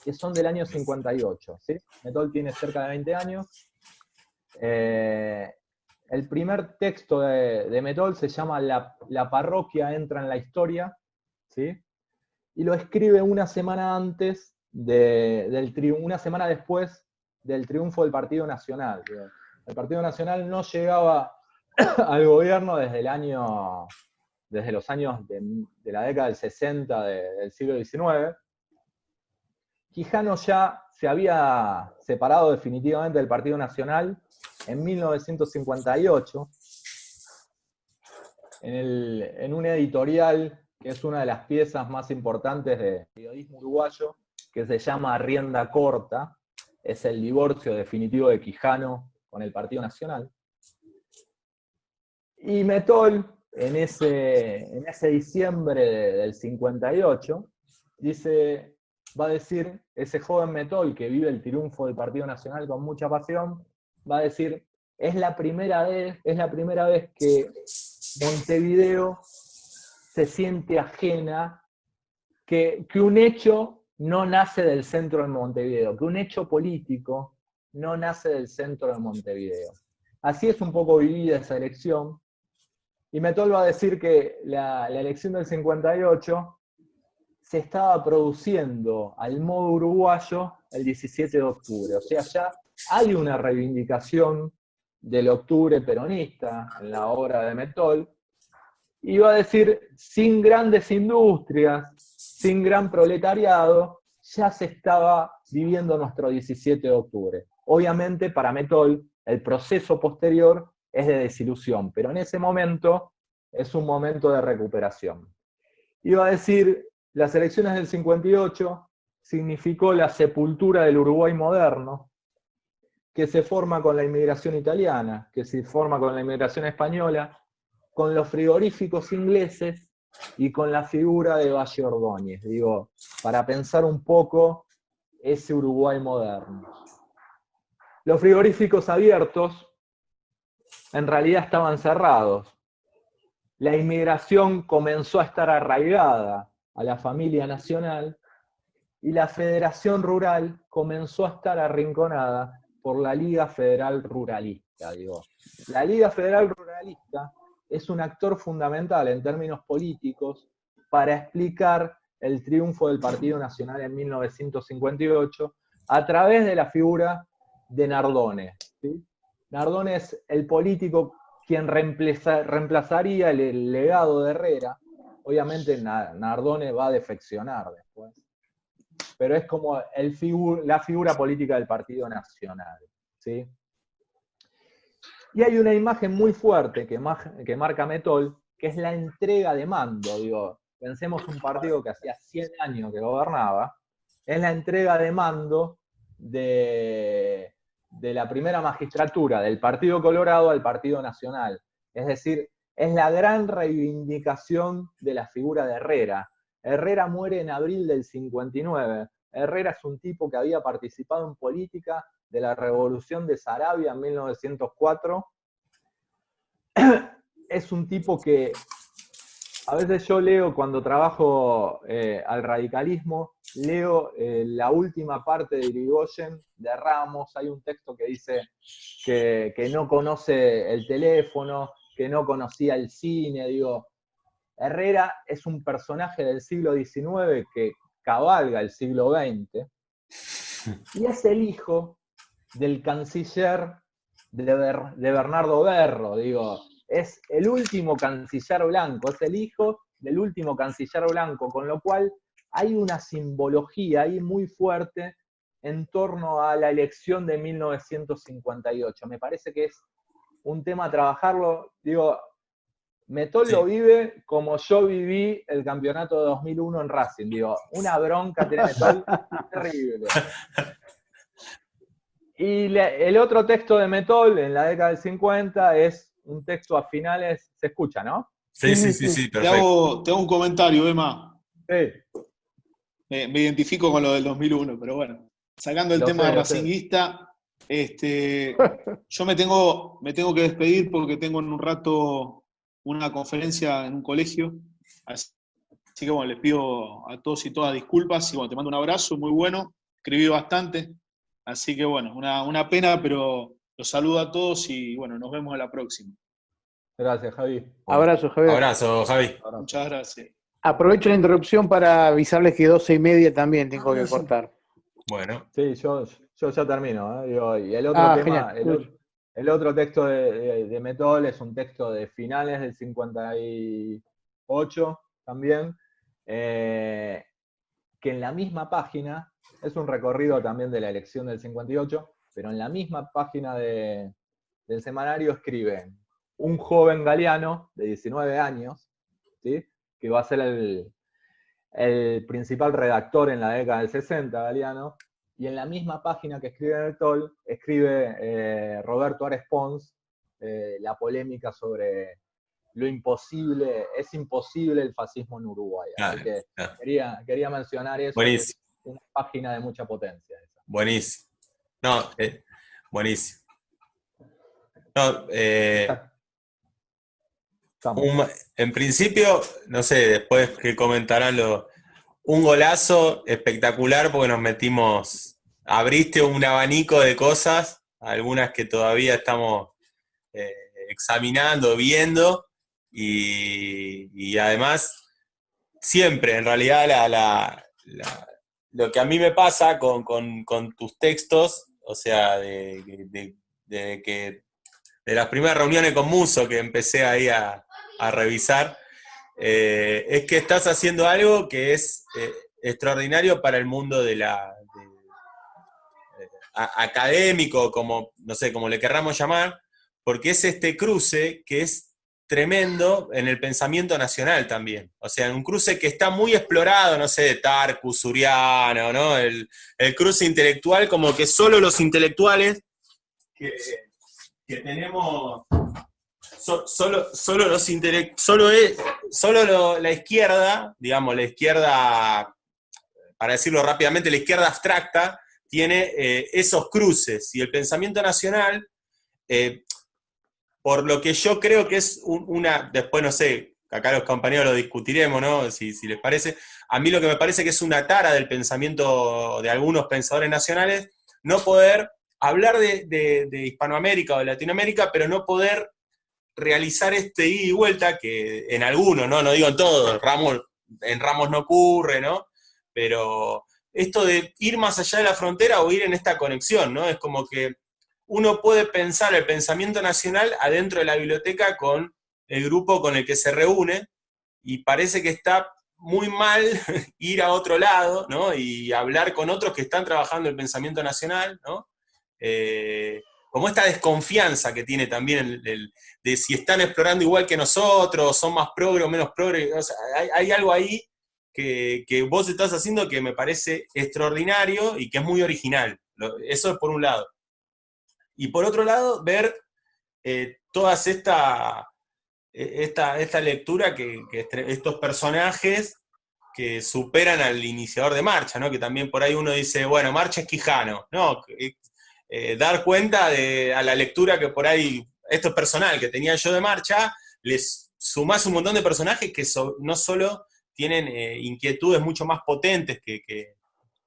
que son del año 58, ¿sí? Metol tiene cerca de 20 años. El primer texto de Metol se llama La parroquia entra en la historia, ¿sí? Y lo escribe una semana antes, una semana después del triunfo del Partido Nacional. El Partido Nacional no llegaba al gobierno desde los años de la década del 60 del siglo XIX. Quijano ya se había separado definitivamente del Partido Nacional en 1958, en un editorial que es una de las piezas más importantes de periodismo uruguayo, que se llama Rienda Corta, es el divorcio definitivo de Quijano con el Partido Nacional. Y Metol, en ese diciembre del 58, va a decir, ese joven Metol que vive el triunfo del Partido Nacional con mucha pasión, va a decir, es la primera vez que Montevideo se siente ajena, que un hecho no nace del centro de Montevideo, que un hecho político no nace del centro de Montevideo. Así es un poco vivida esa elección, y Metol va a decir que la elección del 58 se estaba produciendo al modo uruguayo el 17 de octubre, o sea, ya hay una reivindicación del octubre peronista en la obra de Metol, y va a decir, sin grandes industrias, sin gran proletariado, ya se estaba viviendo nuestro 17 de octubre. Obviamente, para Metol, el proceso posterior es de desilusión, pero en ese momento es un momento de recuperación. Iba a decir, las elecciones del 58 significó la sepultura del Uruguay moderno, que se forma con la inmigración italiana, que se forma con la inmigración española, con los frigoríficos ingleses y con la figura de Valle Ordóñez, digo, para pensar un poco ese Uruguay moderno. Los frigoríficos abiertos en realidad estaban cerrados. La inmigración comenzó a estar arraigada a la familia nacional y la Federación Rural comenzó a estar arrinconada por la Liga Federal Ruralista. Digo. La Liga Federal Ruralista es un actor fundamental en términos políticos para explicar el triunfo del Partido Nacional en 1958 a través de la figura de Nardone. ¿Sí? Nardone es el político quien reemplazaría el legado de Herrera. Obviamente Nardone va a defeccionar después, pero es como la figura política del Partido Nacional. ¿Sí? Y hay una imagen muy fuerte que marca Metol, que es la entrega de mando. Digo, pensemos un partido que hacía 100 años que gobernaba, es la entrega de mando de la primera magistratura del Partido Colorado al Partido Nacional. Es decir, es la gran reivindicación de la figura de Herrera. Herrera muere en abril del 59. Herrera es un tipo que había participado en política de la Revolución de Saravia en 1904. Es un tipo que a veces yo leo, cuando trabajo al radicalismo, leo la última parte de Irigoyen, de Ramos. Hay un texto que dice que no conoce el teléfono, que no conocía el cine. Digo, Herrera es un personaje del siglo XIX que cabalga el siglo XX, y es el hijo del canciller de Bernardo Berro. Digo, es el último canciller blanco, es el hijo del último canciller blanco, con lo cual hay una simbología ahí muy fuerte en torno a la elección de 1958. Me parece que es un tema a trabajarlo. Digo, Metol lo vive como yo viví el campeonato de 2001 en Racing. Digo, una bronca tiene Metol terrible. Y el otro texto de Metol en la década del 50 es un texto a finales, se escucha, ¿no? Sí, perfecto. Te hago un comentario, Emma. Sí. Me identifico con lo del 2001, pero bueno, sacando el tema de racinguista, yo me tengo que despedir porque tengo en un rato una conferencia en un colegio, así que bueno, les pido a todos y todas disculpas, y bueno, te mando un abrazo muy bueno, escribí bastante, así que bueno, una pena, pero los saludo a todos y bueno, nos vemos en la próxima. Gracias, Javi. Abrazo, Javier. Abrazo, Javi. Muchas gracias. Aprovecho la interrupción para avisarles que 12:30 también tengo que cortar. Bueno. Sí, yo ya termino. Digo, y el otro tema, el otro texto de Metol es un texto de finales del 58 también, que en la misma página, es un recorrido también de la elección del 58, pero en la misma página del semanario escribe un joven galeano de 19 años, ¿sí? Que va a ser el principal redactor en la década del 60, Galeano, y en la misma página que escribe Metol, escribe Roberto Ares Pons la polémica sobre lo imposible, es imposible el fascismo en Uruguay. Así que quería mencionar eso. Buenísimo. Es una página de mucha potencia. Esa. Buenísimo. No, buenísimo. No, en principio, no sé, después que comentarán un golazo espectacular porque nos metimos, abriste un abanico de cosas, algunas que todavía estamos examinando, viendo, y además siempre, en realidad, lo que a mí me pasa con tus textos, o sea, de las primeras reuniones con Muso que empecé ahí a revisar, es que estás haciendo algo que es extraordinario para el mundo académico, como, no sé, como le querramos llamar, porque es este cruce que es tremendo en el pensamiento nacional también. O sea, un cruce que está muy explorado, no sé, de Tarku, Suriano, ¿no? El cruce intelectual, como que solo los intelectuales que tenemos, solo los la izquierda, digamos, la izquierda, para decirlo rápidamente, la izquierda abstracta, tiene esos cruces, y el pensamiento nacional, por lo que yo creo que es después no sé, acá los compañeros lo discutiremos, ¿no? Si les parece, a mí lo que me parece que es una tara del pensamiento de algunos pensadores nacionales, no poder hablar de Hispanoamérica o de Latinoamérica, pero no poder realizar este ida y vuelta, que en algunos, no digo en todos, en Ramos no ocurre, ¿no? Pero esto de ir más allá de la frontera o ir en esta conexión, ¿no? Es como que uno puede pensar el pensamiento nacional adentro de la biblioteca con el grupo con el que se reúne, y parece que está muy mal ir a otro lado, ¿no? Y hablar con otros que están trabajando el pensamiento nacional, ¿no? Como esta desconfianza que tiene también de si están explorando igual que nosotros, son más progre o menos progre. O sea, hay algo ahí que vos estás haciendo que me parece extraordinario y que es muy original. Eso es por un lado. Y por otro lado, ver todas esta lectura que estos personajes que superan al iniciador de Marcha, ¿no? Que también por ahí uno dice, bueno, Marcha es Quijano, ¿no? Dar cuenta a la lectura que por ahí, esto es personal, que tenía yo de Marcha, les sumás un montón de personajes que no solo tienen inquietudes mucho más potentes que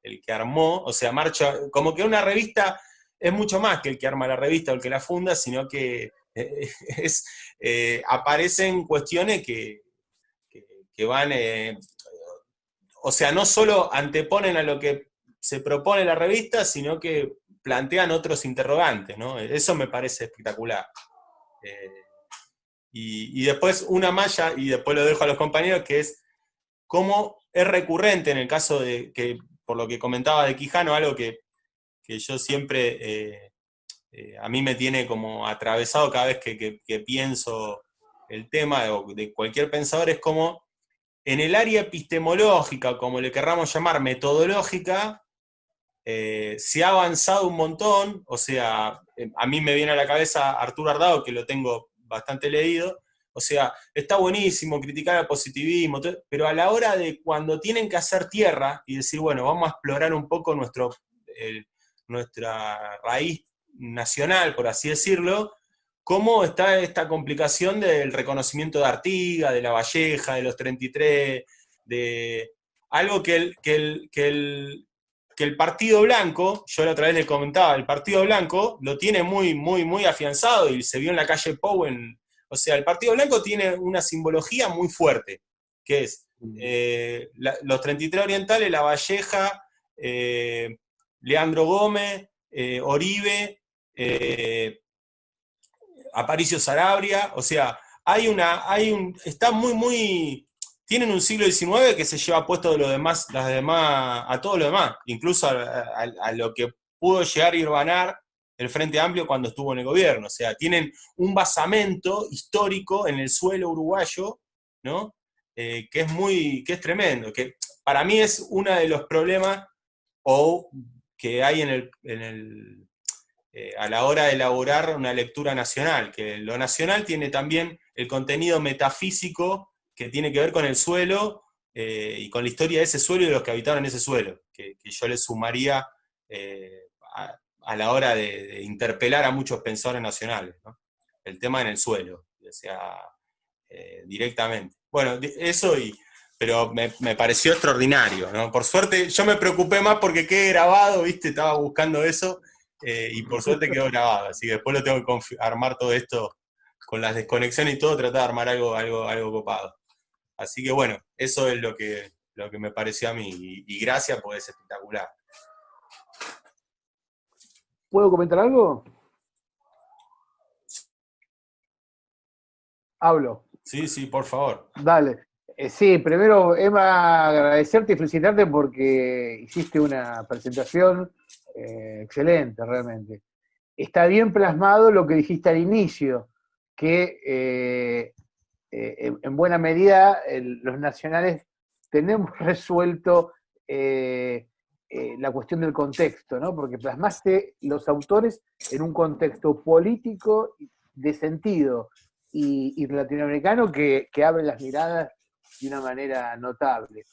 el que armó, o sea, Marcha, como que una revista es mucho más que el que arma la revista o el que la funda, sino que aparecen cuestiones que van, o sea, no solo anteponen a lo que se propone la revista, sino que plantean otros interrogantes, ¿no? Eso me parece espectacular. Y después una malla, y después lo dejo a los compañeros, que es cómo es recurrente en el caso de, que por lo que comentaba de Quijano, algo que yo siempre, a mí me tiene como atravesado cada vez que pienso el tema de cualquier pensador, es como en el área epistemológica, como le querramos llamar, metodológica, se ha avanzado un montón. O sea, a mí me viene a la cabeza Arturo Ardao, que lo tengo bastante leído. O sea, está buenísimo criticar al positivismo, pero a la hora de cuando tienen que hacer tierra y decir, bueno, vamos a explorar un poco nuestra raíz nacional, por así decirlo, cómo está esta complicación del reconocimiento de Artigas, de La Valleja, de los 33, de algo que el Partido Blanco, yo la otra vez le comentaba, el Partido Blanco lo tiene muy, muy, muy afianzado, y se vio en la calle Pou. O sea, el Partido Blanco tiene una simbología muy fuerte, que es los 33 orientales, La Valleja, Leandro Gómez, Oribe, Aparicio Sarabria. O sea, está tienen un siglo XIX que se lleva puesto de a todo lo demás, incluso a lo que pudo llegar a irvanar el Frente Amplio cuando estuvo en el gobierno. O sea, tienen un basamento histórico en el suelo uruguayo, ¿no? Que es tremendo, que para mí es uno de los problemas que hay a la hora de elaborar una lectura nacional, que lo nacional tiene también el contenido metafísico que tiene que ver con el suelo y con la historia de ese suelo y de los que habitaron ese suelo, que yo le sumaría a la hora de interpelar a muchos pensadores nacionales, ¿no? El tema en el suelo, o sea, directamente. Bueno, eso pero me pareció extraordinario, ¿no? Por suerte, yo me preocupé más porque quede grabado, ¿viste? Estaba buscando eso, y por suerte quedó grabado, así que después lo tengo que armar todo esto con las desconexiones y todo, tratar de armar algo copado. Así que bueno, eso es lo que me pareció a mí, y gracias, porque es espectacular. ¿Puedo comentar algo? Hablo. Sí, por favor. Dale. Sí, primero, Emma, agradecerte y felicitarte porque hiciste una presentación excelente, realmente. Está bien plasmado lo que dijiste al inicio, que en buena medida los nacionales tenemos resuelto la cuestión del contexto, ¿no? Porque plasmaste los autores en un contexto político de sentido y latinoamericano que abre las miradas de una manera notable.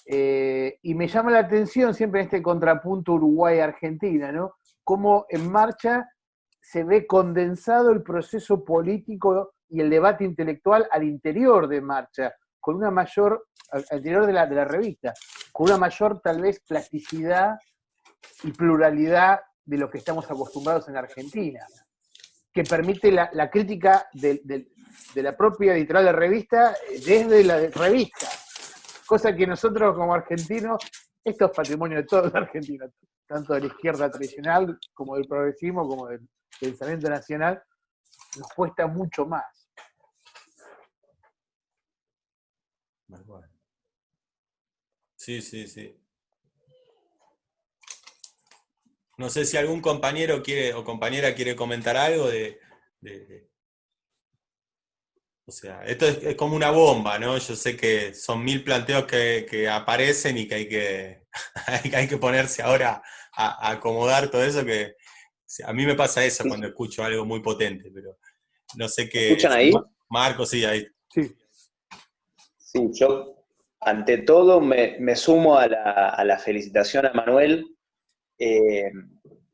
Y me llama la atención siempre este contrapunto Uruguay-Argentina, ¿no? Cómo en Marcha se ve condensado el proceso político y el debate intelectual al interior de Marcha, con una mayor, al interior de la revista, con una mayor tal vez plasticidad y pluralidad de lo que estamos acostumbrados en Argentina, que permite la crítica de la propia editorial de revista desde la revista, cosa que nosotros como argentinos, esto es patrimonio de todos los argentinos, tanto de la izquierda tradicional como del progresismo, como del pensamiento nacional, nos cuesta mucho más. Sí, sí, sí. No sé si algún compañero quiere o compañera quiere comentar algo o sea, esto es como una bomba, ¿no? Yo sé que son 1000 planteos que aparecen y que hay que ponerse ahora a acomodar todo eso, que a mí me pasa eso cuando escucho algo muy potente, pero no sé qué. ¿Escuchan ahí? Marco, sí, ahí. Sí. Sí, yo ante todo me sumo a la felicitación a Manuel.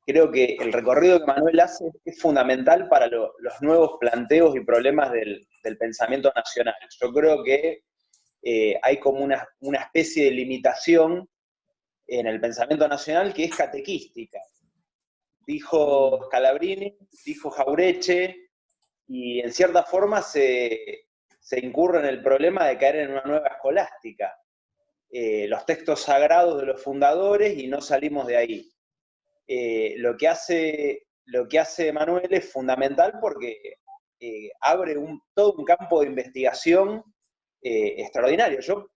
Creo que el recorrido que Manuel hace es fundamental para los nuevos planteos y problemas del pensamiento nacional. Yo creo que hay como una especie de limitación en el pensamiento nacional que es catequística. Dijo Scalabrini, dijo Jaureche, y en cierta forma se incurre en el problema de caer en una nueva escolástica. Los textos sagrados de los fundadores y no salimos de ahí. Lo que hace Manuel es fundamental porque abre todo un campo de investigación extraordinario. Yo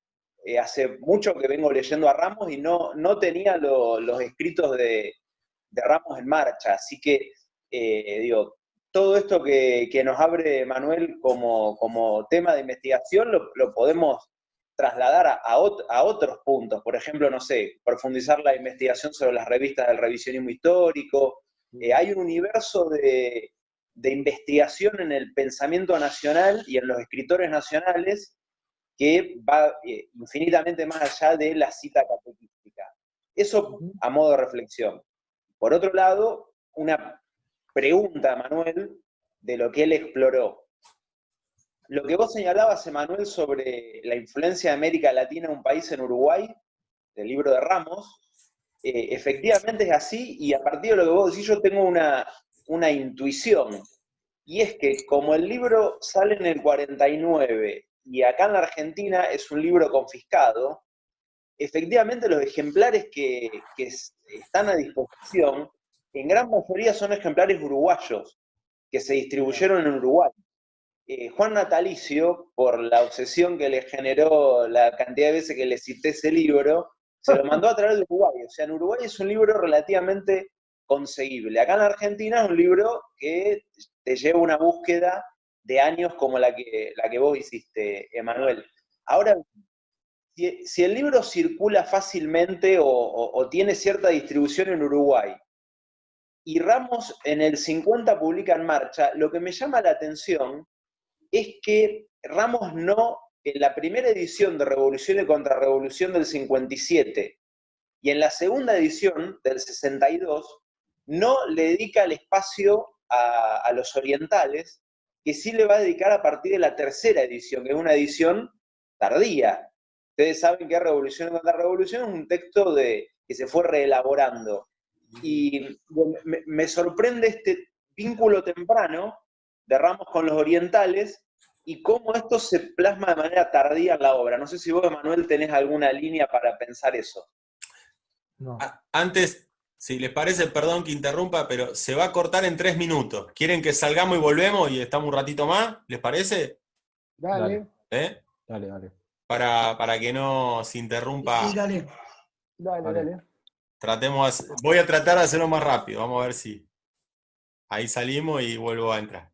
hace mucho que vengo leyendo a Ramos y no tenía los escritos de Ramos en Marcha, así que digo, todo esto que nos abre Manuel como tema de investigación lo podemos trasladar a otros puntos. Por ejemplo, no sé, profundizar la investigación sobre las revistas del revisionismo histórico. Hay un universo de investigación en el pensamiento nacional y en los escritores nacionales que va infinitamente más allá de la cita catequística. Eso a modo de reflexión. Por otro lado, una pregunta a Manuel de lo que él exploró. Lo que vos señalabas, Emanuel, sobre la influencia de América Latina en un país en Uruguay, del libro de Ramos, efectivamente es así, y a partir de lo que vos decís yo tengo una intuición, y es que como el libro sale en el 49 y acá en la Argentina es un libro confiscado, efectivamente los ejemplares que están a disposición en gran mayoría son ejemplares uruguayos que se distribuyeron en Uruguay. Juan Natalicio, por la obsesión que le generó la cantidad de veces que le cité ese libro, se lo mandó a traer de Uruguay. O sea, en Uruguay es un libro relativamente conseguible. Acá en la Argentina es un libro que te lleva una búsqueda de años como la que vos hiciste, Emanuel. Ahora, si el libro circula fácilmente o tiene cierta distribución en Uruguay, y Ramos en el 50 publica En Marcha, lo que me llama la atención es que Ramos en la primera edición de Revolución y Contrarrevolución del 57 y en la segunda edición del 62, no le dedica el espacio a los orientales, que sí le va a dedicar a partir de la tercera edición, que es una edición tardía. Ustedes saben que Revolución y Contrarrevolución es un texto que se fue reelaborando. Y me sorprende este vínculo temprano de Ramos con los orientales y cómo esto se plasma de manera tardía en la obra. No sé si vos, Emanuel, tenés alguna línea para pensar eso. No. Antes, si les parece, perdón que interrumpa, pero se va a cortar en 3 minutos. ¿Quieren que salgamos y volvemos y estamos un ratito más? ¿Les parece? Dale. ¿Eh? Dale. Para que no se interrumpa. Sí, dale. Dale. Voy a tratar de hacerlo más rápido. Vamos a ver si. Ahí salimos y vuelvo a entrar.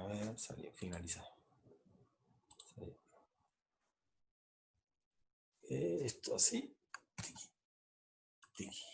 A ver, salió finalizado. Salió. Esto así. Tiki, tiki.